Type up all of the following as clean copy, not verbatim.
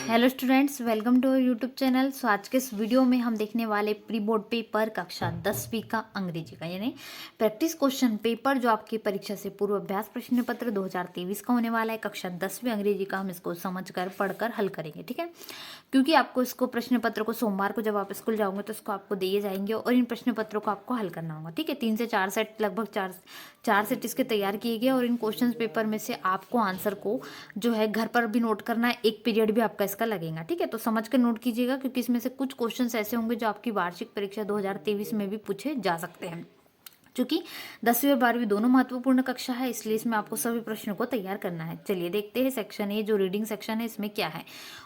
Hello students, welcome to YouTube channel. So आज के इस वीडियो में हम देखने वाले प्री बोर्ड पेपर कक्षा 10वीं का अंग्रेजी का यानी प्रैक्टिस क्वेश्चन पेपर जो आपकी परीक्षा से पूर्व अभ्यास प्रश्न पत्र 2023 का होने वाला है। कक्षा 10वीं अंग्रेजी का हम इसको समझकर पढ़कर हल करेंगे, ठीक है। क्योंकि आपको इसको प्रश्न पत्र को सोमवार को जब आप स्कूल जाओगे तो इसको आपको दिए जाएंगे और इन प्रश्न पत्रों को आपको हल करना होगा, ठीक है। 3 से 4 सेट, लगभग चार सेट इसके तैयार किए गए और इन क्वेश्चन पेपर में से आपको आंसर को जो है घर पर भी नोट करना है। एक पीरियड भी आपका इसका लगेगा, ठीक है। तो समझ कर नोट कीजिएगा क्योंकि इसमें से कुछ क्वेश्चंस ऐसे होंगे जो आपकी वार्षिक परीक्षा 2023 में भी पूछे जा सकते हैं। चूंकि 10वीं और 12वीं दोनों महत्वपूर्ण कक्षा है, इसलिए इसमें आपको सभी प्रश्नों को तैयार करना है। चलिए देखते हैं सेक्शन ए जो रीडिंग सेक्शन है इसमें क्या है।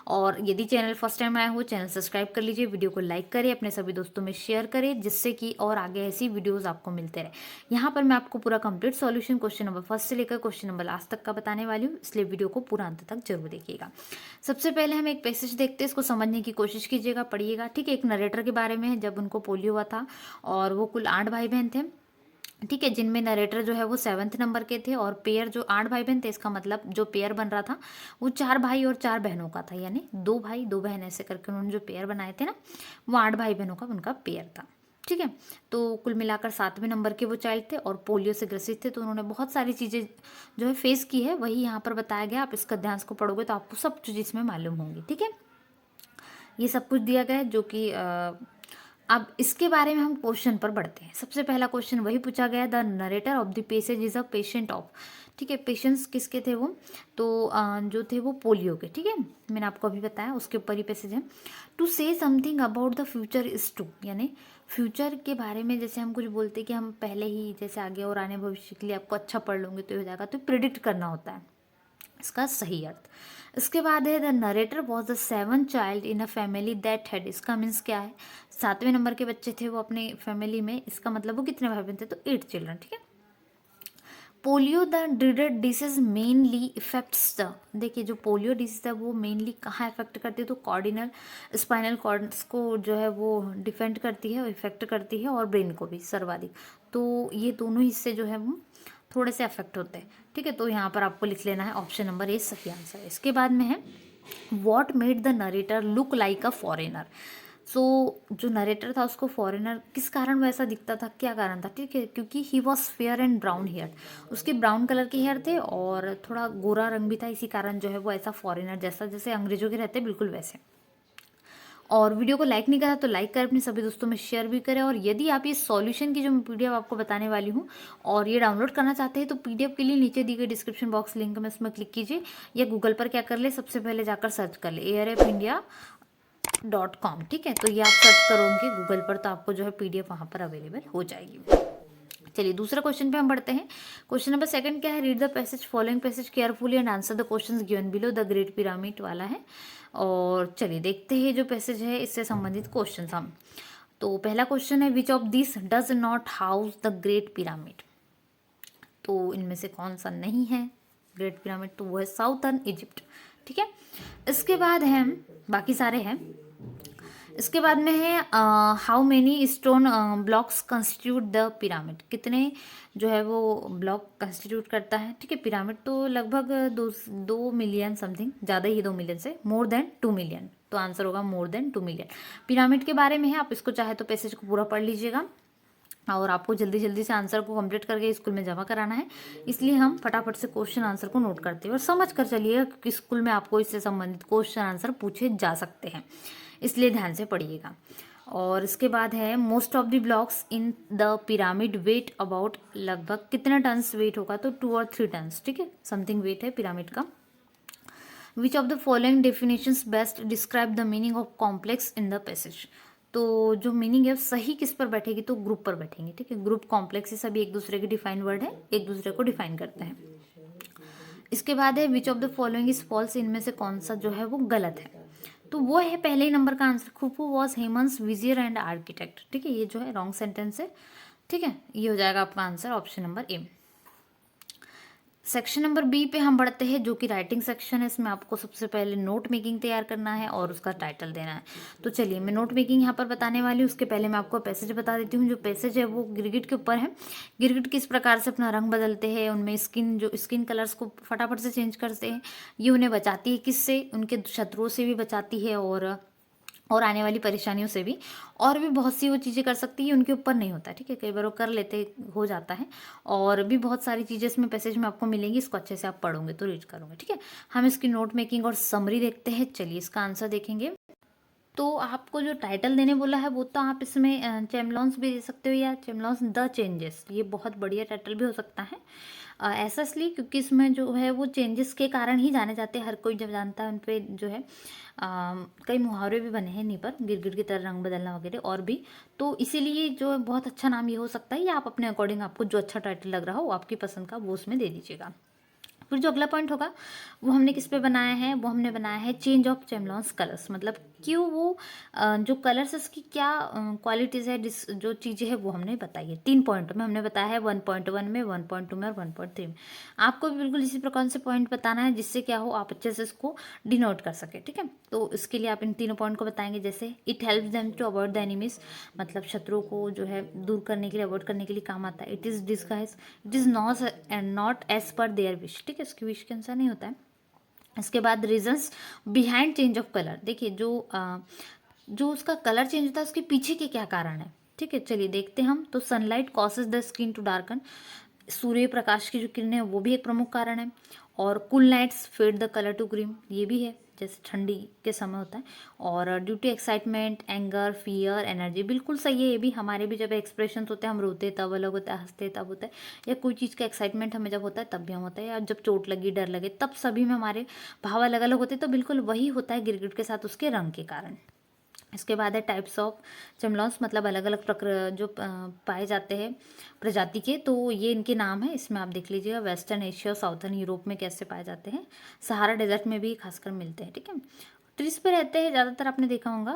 और यदि चैनल फर्स्ट टाइम आया हो, चैनल सब्सक्राइब कर लीजिए, वीडियो को लाइक करें, अपने सभी दोस्तों में शेयर करें, जिससे कि और आगे ऐसी वीडियोस आपको मिलते रहे। यहाँ पर मैं आपको पूरा complete solution question number first से लेकर क्वेश्चन नंबर लास्ट तक का बताने वाली हूँ, इसलिए वीडियो को पूरा अंत तक जरूर देखिएगा। सबसे पहले हम एक पैसेज देखते हैं, इसको समझने की कोशिश कीजिएगा, पढ़िएगा, ठीक है। एक नरेटर के बारे में है, जब उनको पोलियो हुआ था और वो कुल 8 भाई बहन थे, ठीक है, जिनमें नरेटर जो है वो 7th नंबर के थे और पेयर जो 8 भाई बहन थे, इसका मतलब जो पेयर बन रहा था वो 4 भाई और 4 बहनों का था, यानी 2 भाई 2 बहन ऐसे करके उन्होंने जो पेयर बनाए थे ना, वो 8 भाई बहनों का उनका पेयर था, ठीक है। तो कुल मिलाकर 7वें नंबर के वो चाइल्ड थे और पोलियो से ग्रसित थे, तो उन्होंने बहुत सारी चीज़ें जो है फेस की है, वही यहाँ पर बताया गया। आप इसका ध्यान से पढ़ोगे तो आपको सब चीज़ इसमें मालूम होंगी, ठीक है। ये सब कुछ दिया गया है जो कि अब इसके बारे में हम क्वेश्चन पर बढ़ते हैं। सबसे पहला क्वेश्चन वही पूछा गया, the narrator of the passage is a patient of, ठीक है। पेशेंट्स किसके थे वो, तो जो थे वो पोलियो के, ठीक है। मैंने आपको अभी बताया, उसके ऊपर ही पैसेज है। To say something about the future is to, यानी फ्यूचर के बारे में जैसे हम कुछ बोलते हैं कि हम पहले ही जैसे आगे और आने भविष्य के लिए आपको अच्छा पढ़ लूँगे तो हो जाएगा, तो प्रिडिक्ट करना होता है इसका सही अर्थ। इसके बाद है the narrator was the 7th child in a family that had, इसका मीन्स क्या है, 7वें नंबर के बच्चे थे वो अपने फैमिली में, इसका मतलब वो कितने भाई बहन थे, तो 8 चिल्ड्रन, ठीक है। Polio the dreaded disease mainly affects the, देखिए जो पोलियो डिसीज है वो मेनली कहाँ इफेक्ट करती है, तो कॉर्डिनल स्पाइनल कॉर्ड्स को जो है वो डिफेंड करती है, इफेक्ट करती है, और ब्रेन को भी सर्वाधिक। तो ये दोनों हिस्से जो है वो थोड़े से अफेक्ट होते हैं, ठीक है। तो यहाँ पर आपको लिख लेना है ऑप्शन नंबर ए सही आंसर है। इसके बाद में है what made the narrator look like a foreigner. So जो नरेटर था उसको फॉरेनर किस कारण वैसा दिखता था, क्या कारण था, ठीक है, क्योंकि he was fair and brown hair, उसके ब्राउन कलर के हेयर थे और थोड़ा गोरा रंग भी था, इसी कारण जो है वो ऐसा फॉरेनर जैसा, जैसे अंग्रेजों के रहते बिल्कुल वैसे। और वीडियो को लाइक नहीं करा तो लाइक करें, अपने सभी दोस्तों में शेयर भी करें। और यदि आप ये सॉल्यूशन की जो मैं पीडीएफ आपको बताने वाली हूँ और ये डाउनलोड करना चाहते हैं तो पीडीएफ के लिए नीचे दी गई डिस्क्रिप्शन बॉक्स लिंक में उसमें क्लिक कीजिए, या गूगल पर क्या कर ले, सबसे पहले जाकर सर्च कर ले ARFindia.com, ठीक है। तो ये आप सर्च करोगे गूगल पर तो आपको जो है पीडीएफ वहाँ पर अवेलेबल हो जाएगी। चलिए दूसरे क्वेश्चन पे हम बढ़ते हैं। क्वेश्चन नंबर सेकंड क्या है, read the passage following passage carefully and answer the questions given below, the great pyramid वाला है। और चलिए देखते हैं जो पैसेज है इससे संबंधित क्वेश्चन हम। तो पहला क्वेश्चन है, which of this does not house the great pyramid, तो इनमें से कौन सा नहीं है ग्रेट पिरामिड, तो वो है साउथर्न इजिप्ट, ठीक है। इसके बाद है, बाकी सारे हैं। इसके बाद में है how many stone blocks constitute the pyramid, कितने जो है वो ब्लॉक कंस्टिट्यूट करता है, ठीक है, पिरामिड। तो लगभग 2 मिलियन समथिंग, ज़्यादा ही 2 मिलियन से, मोर देन 2 मिलियन, तो आंसर होगा मोर देन 2 मिलियन। पिरामिड के बारे में है, आप इसको चाहे तो पैसेज को पूरा पढ़ लीजिएगा और आपको जल्दी जल्दी से आंसर को कंप्लीट करके स्कूल में जमा कराना है, इसलिए हम फटाफट से क्वेश्चन आंसर को नोट करते हैं और समझ कर चलिएगा क्योंकि स्कूल में आपको इससे संबंधित क्वेश्चन आंसर पूछे जा सकते हैं, इसलिए ध्यान से पढ़िएगा। और इसके बाद है most of the blocks in the pyramid weigh about, लगभग कितने टन्स वेट होगा, तो 2 और 3 टन्स, ठीक है, समथिंग वेट है पिरामिड का। विच of the following definitions best describe the meaning of complex in the passage, तो जो मीनिंग है सही किस पर बैठेगी, तो ग्रुप पर बैठेंगे, ठीक है। ग्रुप कॉम्प्लेक्स ये सभी एक दूसरे के डिफाइन वर्ड है, एक दूसरे को डिफाइन करते हैं। इसके बाद है which of the following is false, इनमें से कौन सा जो है वो गलत है, तो वो है पहले ही नंबर का answer, Khufu was Hemon's vizier and architect, ठीक है, ये जो है रॉन्ग सेंटेंस है, ठीक है। ये हो जाएगा आपका answer option number A. Section number B पे हम बढ़ते हैं, जो कि राइटिंग सेक्शन है। इसमें आपको सबसे पहले नोट मेकिंग तैयार करना है और उसका टाइटल देना है। तो चलिए मैं नोट मेकिंग यहाँ पर बताने वाली हूँ। उसके पहले मैं आपको पैसेज बता देती हूँ। जो पैसेज है वो गिरगिट के ऊपर है। गिरगिट किस प्रकार से अपना रंग बदलते हैं, उनमें स्किन कलर्स को फटाफट से चेंज करते हैं। ये उन्हें बचाती है किससे, उनके शत्रुओं से भी बचाती है और आने वाली परेशानियों से भी। और भी बहुत सी वो चीज़ें कर सकती है, उनके ऊपर नहीं होता, ठीक है। कई बार वो कर लेते, हो जाता है। और भी बहुत सारी चीज़ें इसमें पैसेज में आपको मिलेंगी। इसको अच्छे से आप पढ़ोगे तो रीड करोगे, ठीक है। हम इसकी नोट मेकिंग और समरी देखते हैं। चलिए इसका आंसर देखेंगे। तो आपको जो टाइटल देने बोला है वो तो आप इसमें चैमलॉन्स भी दे सकते हो या चैमलॉन्स द चेंजेस। ये बहुत बढ़िया टाइटल भी हो सकता है। ऐसा इसलिए क्योंकि इसमें जो है वो चेंजेस के कारण ही जाने जाते हैं। हर कोई जब जानता है उन पर जो है कई मुहावरे भी बने हैं इन्हीं पर, गिरगिट की तरह रंग बदलना वगैरह और भी। तो इसीलिए जो है बहुत अच्छा नाम ये हो सकता है, या आप अपने अकॉर्डिंग आपको जो अच्छा टाइटल लग रहा हो आपकी पसंद का वो उसमें दे दीजिएगा। फिर जो अगला पॉइंट होगा वो हमने किस पे बनाया है, वो हमने बनाया है चेंज ऑफ चैमलॉन्स कलर्स। मतलब क्यों वो जो कलर्स इसकी क्या क्वालिटीज़ है, जो चीज़ें हैं वो हमने बताई है। 3 पॉइंट में हमने बताया है, 1.1 में, 1.2 में और 1.3 में। आपको भी बिल्कुल इसी प्रकार से पॉइंट बताना है जिससे क्या हो आप अच्छे से इसको डिनोट कर सके, ठीक है। तो इसके लिए आप इन तीनों पॉइंट को बताएंगे। जैसे it helps them to avoid the enemies, मतलब शत्रुओं को जो है दूर करने के लिए, अवॉइड करने के लिए काम आता है। It is disguise, it is not as per their wish, ठीक है। इसकी विश के अनुसार नहीं होता है। इसके बाद reasons behind change of colour. देखिए जो उसका कलर चेंज होता है उसके पीछे के क्या कारण है, ठीक है। चलिए देखते हैं हम। तो sunlight causes the skin to darken, सूर्य प्रकाश की जो किरणें हैं वो भी एक प्रमुख कारण है। और cool nights fade the colour to green, ये भी है, जैसे ठंडी के समय होता है। और due to excitement, anger, fear, energy, बिल्कुल सही है ये भी। हमारे भी जब एक्सप्रेशन होते हैं, हम रोते तब अलग होता है, हंसते तब होता है, या कोई चीज़ का एक्साइटमेंट हमें जब होता है तब भी हम होता है, या जब चोट लगी, डर लगे, तब सभी में हमारे भाव अलग अलग होते हैं। तो बिल्कुल वही होता है गिरगिट के साथ उसके रंग के कारण। इसके बाद है टाइप्स ऑफ चैमलॉन्स, मतलब अलग अलग जो पाए जाते हैं प्रजाति के। तो ये इनके नाम है, इसमें आप देख लीजिएगा। वेस्टर्न एशिया और साउथर्न यूरोप में कैसे पाए जाते हैं, सहारा डेजर्ट में भी खासकर मिलते हैं, ठीक है। ट्रीज पे रहते हैं ज़्यादातर, आपने देखा होगा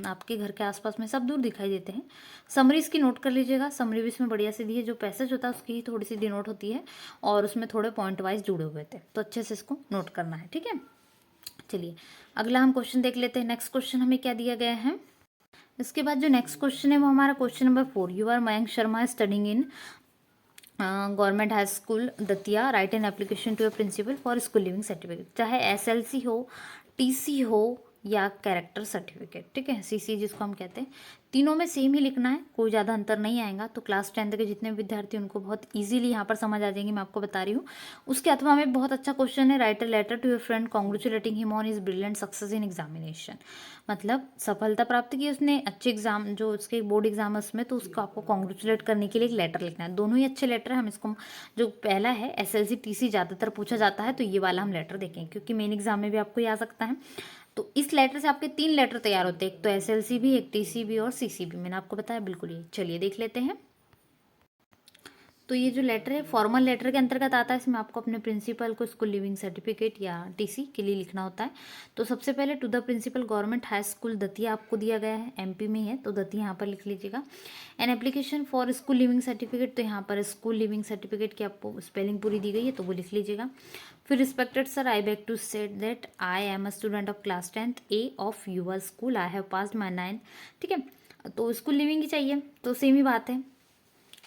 आपके घर के आसपास में सब दूर दिखाई देते हैं। समरी इसकी नोट कर लीजिएगा। समरी भी इसमें बढ़िया सी दी है। जो पैसेज होता है उसकी ही थोड़ी सी डिनोट होती है और उसमें थोड़े पॉइंट वाइज जुड़े हुए थे, तो अच्छे से इसको नोट करना है, ठीक है। चलिए अगला हम क्वेश्चन देख लेते हैं। नेक्स्ट क्वेश्चन हमें क्या दिया गया है। इसके बाद जो नेक्स्ट क्वेश्चन है वो हमारा question number 4। You are Mayank Sharma studying in government high school Datia, write an application to a principal for school leaving certificate. चाहे एसएलसी हो, टीसी हो या कैरेक्टर सर्टिफिकेट, ठीक है, सीसी जिसको हम कहते हैं, तीनों में सेम ही लिखना है, कोई ज़्यादा अंतर नहीं आएगा। तो क्लास 10 के जितने विद्यार्थी उनको बहुत इजीली यहाँ पर समझ आ जाएंगे, मैं आपको बता रही हूँ। उसके अथवा में बहुत अच्छा क्वेश्चन है, write a letter to your friend congratulating him on his brilliant success in examination. मतलब सफलता प्राप्त की उसने, अच्छे एग्जाम जो उसके बोर्ड एग्जाम है उसमें, तो उसको आपको कॉन्ग्रेचुलेट करने के लिए एक लेटर लिखना है। दोनों ही अच्छे लेटर है। हम इसको जो पहला है एसएलसी टीसी ज़्यादातर पूछा जाता है, तो ये वाला हम लेटर देखें क्योंकि मेन एग्जाम में भी आपको ये आ सकता है। तो इस लेटर से आपके 3 लेटर तैयार होते हैं, एक तो एसएलसी भी, एक टीसी भी और सीसी भी। मैंने आपको बताया बिल्कुल ये। चलिए देख लेते हैं। तो ये जो लेटर है फॉर्मल लेटर के अंतर्गत आता है। इसमें आपको अपने प्रिंसिपल को स्कूल लिविंग सर्टिफिकेट या टीसी के लिए लिखना होता है। तो सबसे पहले to the principal government high school Datia आपको दिया गया है, एमपी में है तो दतिया यहाँ पर लिख लीजिएगा। An application for school leaving certificate, तो यहाँ पर स्कूल लिविंग सर्टिफिकेट की आपको स्पेलिंग पूरी दी गई है तो वो लिख लीजिएगा। फिर respected sir, I beg to state that I am a student of class 10 A of your school, I have passed my 9, ठीक है। तो स्कूल लिविंग ही चाहिए तो सेम ही बात है।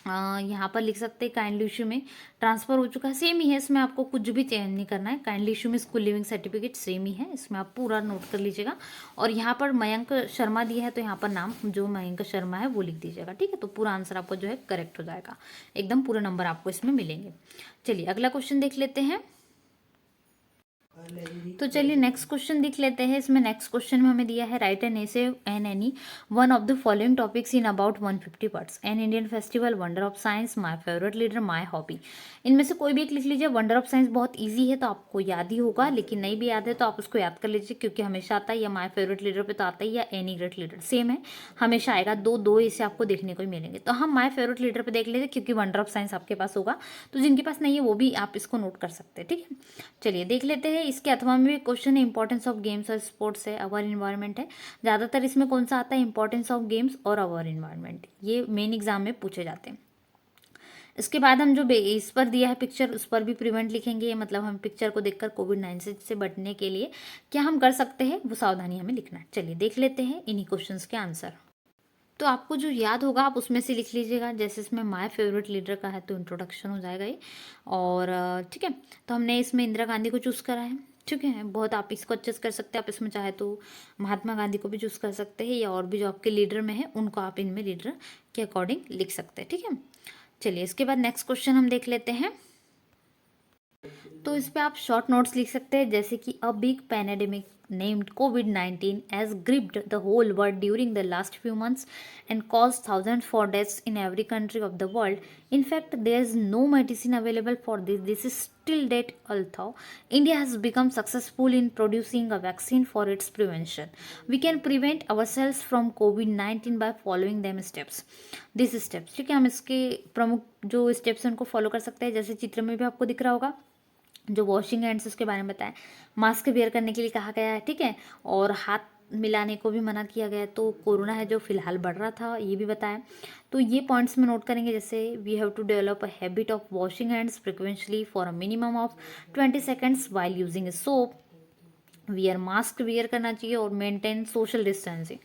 यहाँ पर लिख सकते हैं काइंडली इशू में ट्रांसफ़र हो चुका है, सेम ही है। इसमें आपको कुछ भी चेंज नहीं करना है। काइंडली इशू में स्कूल लिविंग सर्टिफिकेट सेम ही है, इसमें आप पूरा नोट कर लीजिएगा। और यहाँ पर मयंक शर्मा दिया है तो यहाँ पर नाम जो मयंक शर्मा है वो लिख दीजिएगा, ठीक है। तो पूरा आंसर आपको जो है करेक्ट हो जाएगा, एकदम पूरे नंबर आपको इसमें मिलेंगे। चलिए अगला क्वेश्चन देख लेते हैं। तो चलिए नेक्स्ट क्वेश्चन देख लेते हैं। इसमें नेक्स्ट क्वेश्चन में हमें दिया है right an essay an any one of the following topics in about 150 words, an Indian festival, wonder of science, my favourite leader, my hobby. इनमें से कोई भी एक लिख लीजिए। वंडर ऑफ साइंस बहुत ईजी है तो आपको याद ही होगा, लेकिन नहीं भी याद है तो आप उसको याद कर लीजिए क्योंकि हमेशा आता है। या माय फेवरेट लीडर पे तो आता ही, या एनी ग्रेट लीडर सेम है, हमेशा आएगा। दो इसे आपको देखने को ही मिलेंगे। तो हम माय फेवरेट लीडर पे देख लेते क्योंकि वंडर ऑफ साइंस आपके पास होगा, तो जिनके पास नहीं है वो भी आप इसको नोट कर सकते हैं, ठीक है। चलिए देख लेते हैं। इसके अथवा में क्वेश्चन है इंपॉर्टेंस ऑफ गेम्स और स्पोर्ट्स है, अवर इन्वायरमेंट है। ज़्यादातर इसमें कौन सा आता है, इंपॉर्टेंस ऑफ गेम्स और अवर इन्वायरमेंट, ये मेन एग्जाम में पूछे जाते हैं। इसके बाद हम जो इस पर दिया है पिक्चर, उस पर भी प्रिवेंट लिखेंगे, मतलब हम पिक्चर को देखकर कोविड-19 से बचने के लिए क्या हम कर सकते हैं वो सावधानी हमें लिखना है। चलिए देख लेते हैं इन्हीं क्वेश्चंस के आंसर। तो आपको जो याद होगा आप उसमें से लिख लीजिएगा। जैसे इसमें माय फेवरेट लीडर का है तो इंट्रोडक्शन हो जाएगा ये। और ठीक है, तो हमने इसमें इंदिरा गांधी को चूज़ करा है। ठीक है, बहुत आप इसको अच्छे से कर सकते हैं। आप इसमें चाहे तो महात्मा गांधी को भी चूज़ कर सकते हैं, या और भी जो आपके लीडर में है उनको आप इनमें लीडर के अकॉर्डिंग लिख सकते हैं। ठीक है, चलिए इसके बाद नेक्स्ट क्वेश्चन हम देख लेते हैं। तो इस पे आप शॉर्ट नोट्स लिख सकते हैं, जैसे कि a big pandemic named COVID-19 has gripped the whole world during the last few months and caused thousands for deaths in every country of the world. In fact, there is no medicine available for this. This is still dead, although India has become successful in producing a vaccine for its prevention. We can prevent ourselves from COVID-19 by following them steps. These steps, ठीक है, हम इसके प्रमुख जो steps हैं उनको follow कर सकते हैं। जैसे चित्र में भी आपको दिख रहा होगा, जो वॉशिंग हैंड्स उसके बारे में बताया, मास्क वेयर करने के लिए कहा गया है। ठीक है, और हाथ मिलाने को भी मना किया गया है। तो कोरोना है जो फिलहाल बढ़ रहा था ये भी बताया। तो ये पॉइंट्स में नोट करेंगे, जैसे we have to develop a habit of washing hands frequently for a minimum of 20 seconds while using soap. Wear mask wear करना चाहिए और maintain social distancing.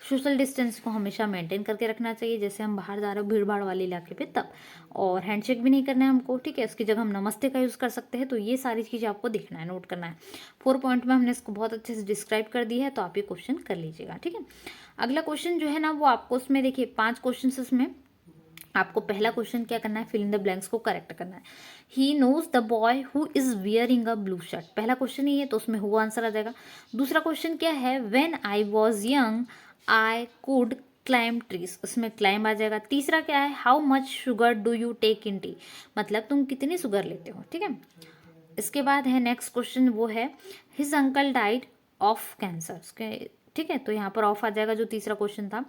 Social distance को हमेशा मेंटेन करके रखना चाहिए, जैसे हम बाहर जा रहे हो भीड़ भाड़ वाले इलाके पे तब। और हैंडशेक भी नहीं करना है हमको। ठीक है, उसकी जगह हम नमस्ते का यूज़ कर सकते हैं। तो ये सारी चीज़ें आपको देखना है, नोट करना है। 4 पॉइंट में हमने इसको बहुत अच्छे से डिस्क्राइब कर दिया है, तो आप ये क्वेश्चन कर लीजिएगा। ठीक है, अगला क्वेश्चन जो है ना वो आपको उसमें देखिए 5 क्वेश्चन उसमें आपको पहला क्वेश्चन क्या करना है, फिल इन द ब्लैंक्स को करेक्ट करना है। He knows the boy who is wearing a blue shirt, पहला क्वेश्चन ही है तो उसमें हु आंसर आ जाएगा। दूसरा क्वेश्चन क्या है, when I was young I could climb trees, उसमें क्लाइम आ जाएगा। तीसरा क्या है, how much sugar do you take in tea, मतलब तुम कितनी शुगर लेते हो। ठीक है, इसके बाद है नेक्स्ट क्वेश्चन, वो है his uncle died of cancer. ठीक है, तो यहाँ पर ऑफ आ जाएगा जो तीसरा क्वेश्चन था।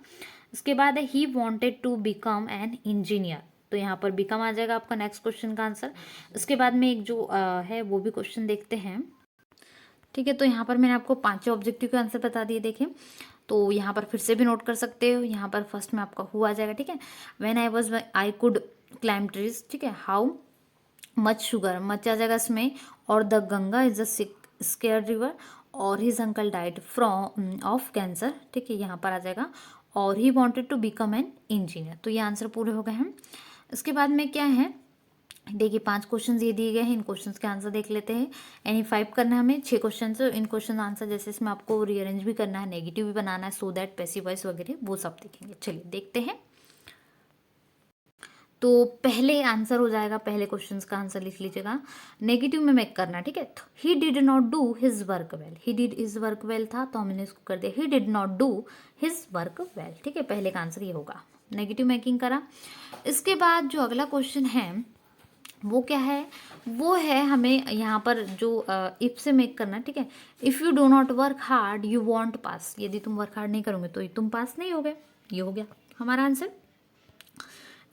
इसके बाद है he wanted to become an engineer, तो यहाँ पर बिकम आ जाएगा आपका नेक्स्ट क्वेश्चन का आंसर। इसके बाद में एक जो है वो भी क्वेश्चन देखते हैं। ठीक है, तो यहाँ पर मैंने आपको 5 ऑब्जेक्टिव के आंसर बता दिए। देखें, तो यहाँ पर फिर से भी नोट कर सकते हो। यहाँ पर फर्स्ट में आपका हुआ जाएगा। ठीक है, when I was I could climb trees. ठीक है, हाउ मच शुगर, मच आ जाएगा इसमें, और the Ganga is a sacred river, और his uncle died from of cancer. ठीक है, यहाँ पर आ जाएगा, और he wanted to become an engineer. तो ये आंसर पूरे हो गए हैं। इसके बाद में क्या है, देखिए 5 क्वेश्चन ये दिए गए हैं, इन क्वेश्चंस के आंसर देख लेते हैं। यानी 5 करना है हमें, 6 क्वेश्चन से इन क्वेश्चन आंसर, जैसे इसमें आपको रीअरेंज भी करना है, नेगेटिव भी बनाना है, सो दैट पैसिव वॉइस वगैरह वो सब देखेंगे। चलिए देखते हैं। तो पहले आंसर हो जाएगा, पहले क्वेश्चन का आंसर लिख लीजिएगा, नेगेटिव में मेक करना। ठीक है, he did not do his work well, he did his work well था तो हमने इसको कर दिया he did not do his work well. ठीक है, पहले का आंसर ये होगा, नेगेटिव मेकिंग करा। इसके बाद जो अगला क्वेश्चन है वो क्या है, वो है हमें यहाँ पर जो इफ से मेक करना। ठीक है, if you do not work hard you won't pass, यदि तुम वर्क हार्ड नहीं करोगे तो तुम पास नहीं होगे। ये हो गया हमारा आंसर।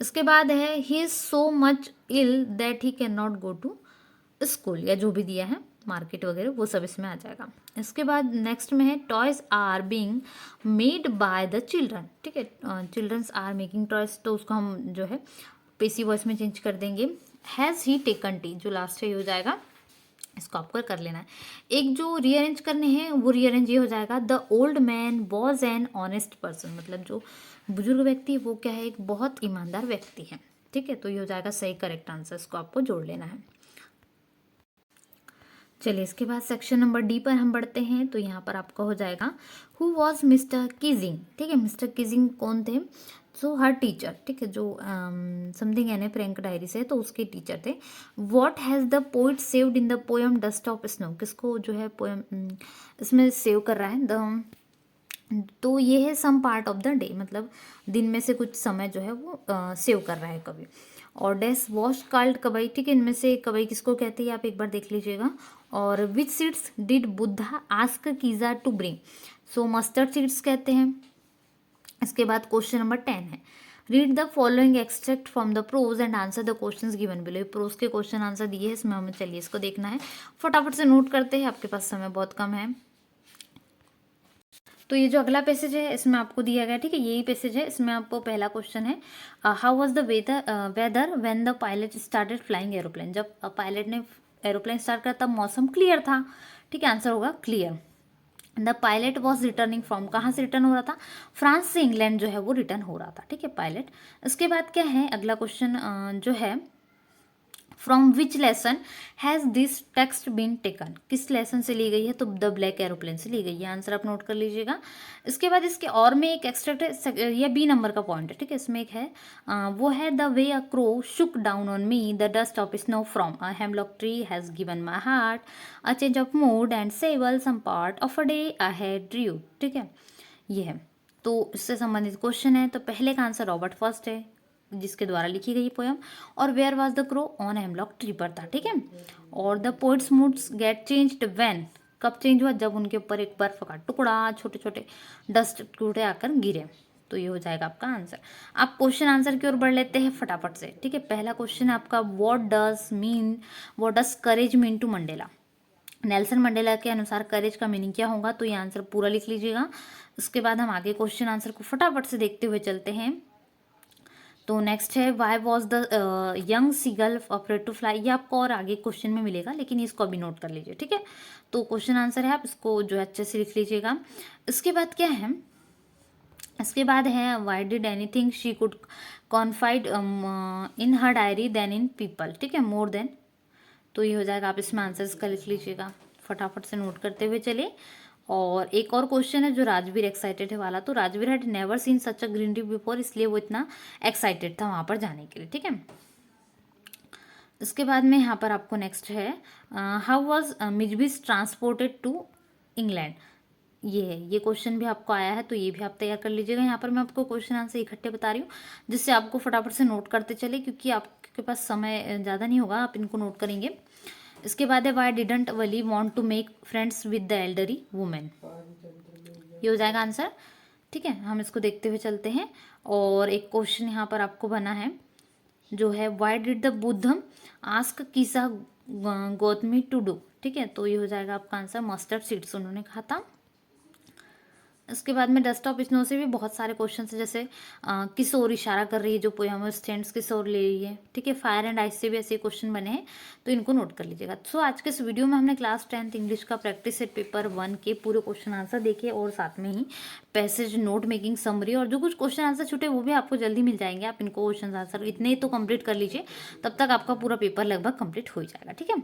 इसके बाद है he is so much ill that he can not go to school, या जो भी दिया है मार्केट वगैरह वो सब इसमें आ जाएगा। इसके बाद नेक्स्ट में है toys are being made by the children. ठीक है, चिल्ड्रंस आर मेकिंग टॉयज, तो उसको हम जो है पेसी वॉइस में चेंज कर देंगे। हैज़ ही टेकन टी, जो लास्ट है हो जाएगा, इसको आपको कर लेना है। एक जो रीअरेंज करने हैं वो रीअरेंज ये हो जाएगा, the old man was an honest person, मतलब जो बुजुर्ग व्यक्ति वो क्या है, एक बहुत ईमानदार व्यक्ति है। ठीक है, तो ये हो जाएगा सही करेक्ट आंसर, इसको आपको जोड़ लेना है। चलिए इसके बाद सेक्शन नंबर डी पर हम बढ़ते हैं। तो यहाँ पर आपका हो जाएगा हु वॉज मिस्टर कीजिंग। ठीक है, मिस्टर कीजिंग कौन थे, सो हर टीचर। ठीक है, जो something Anne Frank diary से, तो उसके टीचर थे। What has the poet saved in the poem dust of snow, किसको जो है पोएम इसमें सेव कर रहा है, द, तो ये है some part of the day, मतलब दिन में से कुछ समय जो है वो सेव कर रहा है कवि। और डैश वॉश कॉल्ड कवई। ठीक है, इनमें से कवई किसको कहते हैं आप एक बार देख लीजिएगा। और which seeds did Buddha ask Kisa to bring, so mustard seeds कहते हैं। इसके बाद क्वेश्चन नंबर 10 है, read the following extract from the prose and answer the questions given below. Prose के क्वेश्चन आंसर दिए हैं इसमें, हमें चलिए इसको देखना है, फटाफट से नोट करते हैं, आपके पास समय बहुत कम है। तो ये जो अगला पैसेज है इसमें आपको दिया गया, ठीक है, यही पैसेज है। इसमें आपको पहला क्वेश्चन है, how was the weather when the pilot started flying aeroplane. जब पायलट ने एरोप्लेन स्टार्ट करा तब मौसम क्लियर था, ठीक है, आंसर होगा clear. The pilot was returning from, कहाँ से रिटर्न हो रहा था, फ्रांस से इंग्लैंड जो है वो रिटर्न हो रहा था, ठीक है, पायलट। इसके बाद क्या है अगला क्वेश्चन जो है, from which lesson has this text been taken, किस लेसन से ली गई है, तो द ब्लैक एरोप्लेन से ली गई है, आंसर आप नोट कर लीजिएगा। इसके बाद इसके और में एक एक्सट्रैक्ट है, यह बी नंबर का पॉइंट है, ठीक है, इसमें एक है वो है, the way a crow shook down on me the dust of snow from a hemlock tree has given my heart a change of mood and saved some part of a day I had ड्रू, ठीक है, ये है। तो इससे संबंधित question है, तो पहले का आंसर रॉबर्ट फर्स्ट है जिसके द्वारा लिखी गई पोयम, और where was the crow on hemlock tree पर था, ठीक है। और the poet's moods get changed when, कब चेंज हुआ, जब उनके ऊपर एक बर्फ का टुकड़ा, छोटे छोटे डस्ट टुकड़े आकर गिरे। तो ये हो जाएगा आपका आंसर। आप क्वेश्चन आंसर की ओर बढ़ लेते हैं फटाफट से, ठीक है। पहला क्वेश्चन है आपका, what does courage mean to Mandela. Nelson Mandela के अनुसार करेज का मीनिंग क्या होगा, तो ये आंसर पूरा लिख लीजिएगा। उसके बाद हम आगे क्वेश्चन आंसर को फटाफट से देखते हुए चलते हैं। तो नेक्स्ट है, why was the young seagull afraid to fly, ये आपको और आगे क्वेश्चन में मिलेगा, लेकिन इसको अभी नोट कर लीजिए, ठीक है। तो क्वेश्चन आंसर है, आप इसको जो है अच्छे से लिख लीजिएगा। इसके बाद क्या है, इसके बाद है, why did anything she could confide in her diary than in people, ठीक है, मोर देन। तो ये हो जाएगा, आप इसमें आंसर इसका लिख लीजिएगा, फटाफट से नोट करते हुए चलिए। और एक और क्वेश्चन है जो राजवीर एक्साइटेड है वाला, तो Rajveer had never seen such a greenery before, इसलिए वो इतना एक्साइटेड था वहाँ पर जाने के लिए, ठीक है। इसके बाद में यहाँ पर आपको नेक्स्ट है, हाउ वॉज मिजबिस ट्रांसपोर्टेड टू इंग्लैंड, ये है, ये क्वेश्चन भी आपको आया है, तो ये भी आप तैयार कर लीजिएगा। यहाँ पर मैं आपको क्वेश्चन आंसर इकट्ठे बता रही हूँ जिससे आपको फटाफट से नोट करते चले, क्योंकि आपके पास समय ज़्यादा नहीं होगा, आप इनको नोट करेंगे। इसके बाद है, why didn't Valli want to make friends with the elderly women, ये हो जाएगा आंसर, ठीक है। हम इसको देखते हुए चलते हैं। और एक क्वेश्चन यहाँ पर आपको बना है जो है, why did the Buddham ask किसा गौतमी टू डू, ठीक है, तो ये हो जाएगा आपका आंसर, मस्टर्ड सीड्स उन्होंने कहा था। इसके बाद में डस्ट ऑफ स्नो से भी बहुत सारे क्वेश्चन है, जैसे किस ओर इशारा कर रही है जो पोयम है, स्टैंड्स किस ओर ले रही है, ठीक है। फायर एंड आइस से भी ऐसे क्वेश्चन बने हैं, तो इनको नोट कर लीजिएगा। सो आज के इस वीडियो में हमने क्लास 10th इंग्लिश का प्रैक्टिस सेट पेपर 1 के पूरे क्वेश्चन आंसर देखे, और साथ में ही पैसेज, नोट मेकिंग, समरी, और जो कुछ क्वेश्चन आंसर छूटे वो भी आपको जल्दी मिल जाएंगे। आप इनको क्वेश्चन आंसर इतने तो कंप्लीट कर लीजिए, तब तक आपका पूरा पेपर लगभग कंप्लीट हो जाएगा, ठीक है।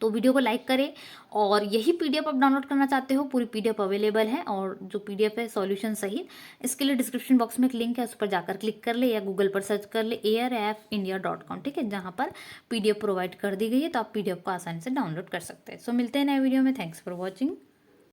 तो वीडियो को लाइक करें, और यही पीडीएफ आप डाउनलोड करना चाहते हो, पूरी पीडीएफ अवेलेबल है, और जो पीडीएफ है सॉल्यूशन सहित, इसके लिए डिस्क्रिप्शन बॉक्स में एक लिंक है, उस पर जाकर क्लिक कर ले, या गूगल पर सर्च कर ले airfindia.com, ठीक है, जहाँ पर पीडीएफ प्रोवाइड कर दी गई है, तो आप पीडीएफ को आसानी से डाउनलोड कर सकते हैं। सो मिलते हैं नए वीडियो में, थैंक्स फॉर वॉचिंग।